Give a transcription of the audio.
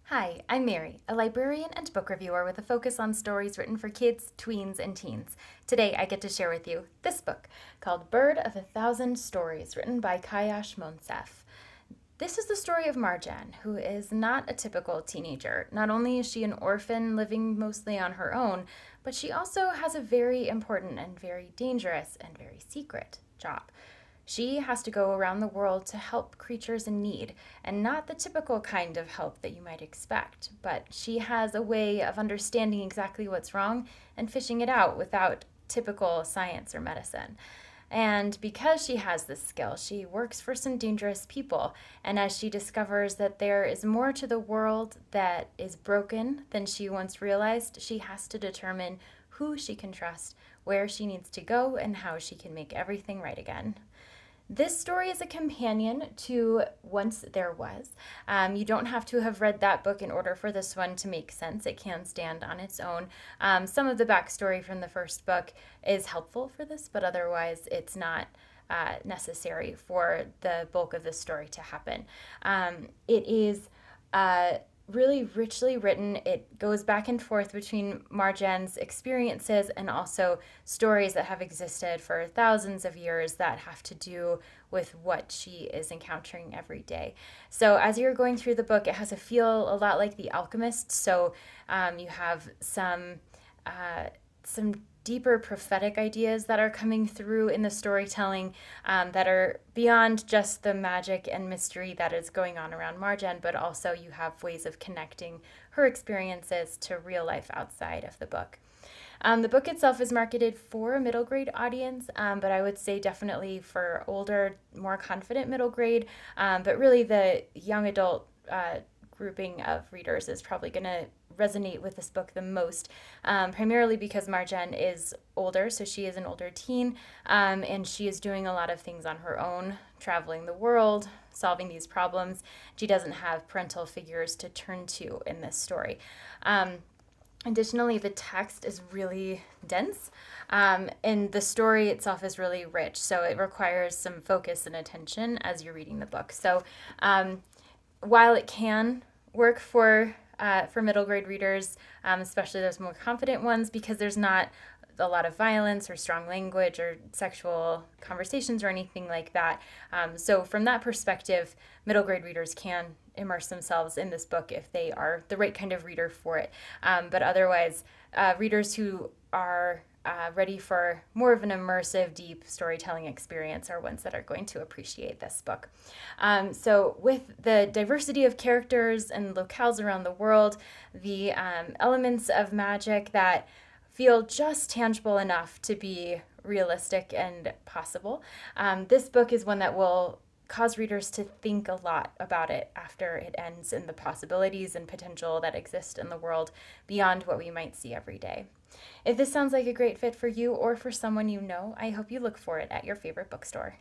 Hi, I'm Mary, a librarian and book reviewer with a focus on stories written for kids, tweens, and teens. Today I get to share with you this book called Bird of a Thousand Stories, written by Kayash Monsef. This is the story of Marjan, who is not a typical teenager. Not only is she an orphan living mostly on her own, but she also has a very important and very dangerous and very secret job. She has to go around the world to help creatures in need, and not the typical kind of help that you might expect, but she has a way of understanding exactly what's wrong and fishing it out without typical science or medicine. And because she has this skill, she works for some dangerous people. And as she discovers that there is more to the world that is broken than she once realized, she has to determine who she can trust, where she needs to go, and how she can make everything right again. This story is a companion to Once There Was. You don't have to have read that book in order for this one to make sense. It can stand on its own. Some of the backstory from the first book is helpful for this, but otherwise it's not necessary for the bulk of the story to happen. It is really richly written. It goes back and forth between Marjan's experiences and also stories that have existed for thousands of years that have to do with what she is encountering every day. So as you're going through the book, it has a feel a lot like The Alchemist. So you have some deeper prophetic ideas that are coming through in the storytelling that are beyond just the magic and mystery that is going on around Marjan, but also you have ways of connecting her experiences to real life outside of the book. The book itself is marketed for a middle grade audience, but I would say definitely for older, more confident middle grade. But really, the young adult grouping of readers is probably going to resonate with this book the most, primarily because Marjan is older, so she is an older teen, and she is doing a lot of things on her own, traveling the world, solving these problems. She doesn't have parental figures to turn to in this story. Additionally, the text is really dense, and the story itself is really rich, so it requires some focus and attention as you're reading the book. So, while it can work for middle grade readers, especially those more confident ones, because there's not a lot of violence or strong language or sexual conversations or anything like that. So from that perspective, middle grade readers can immerse themselves in this book if they are the right kind of reader for it. But otherwise, readers who are ready for more of an immersive, deep storytelling experience are ones that are going to appreciate this book. So with the diversity of characters and locales around the world, the elements of magic that feel just tangible enough to be realistic and possible, this book is one that will cause readers to think a lot about it after it ends, and the possibilities and potential that exist in the world beyond what we might see every day. If this sounds like a great fit for you or for someone you know, I hope you look for it at your favorite bookstore.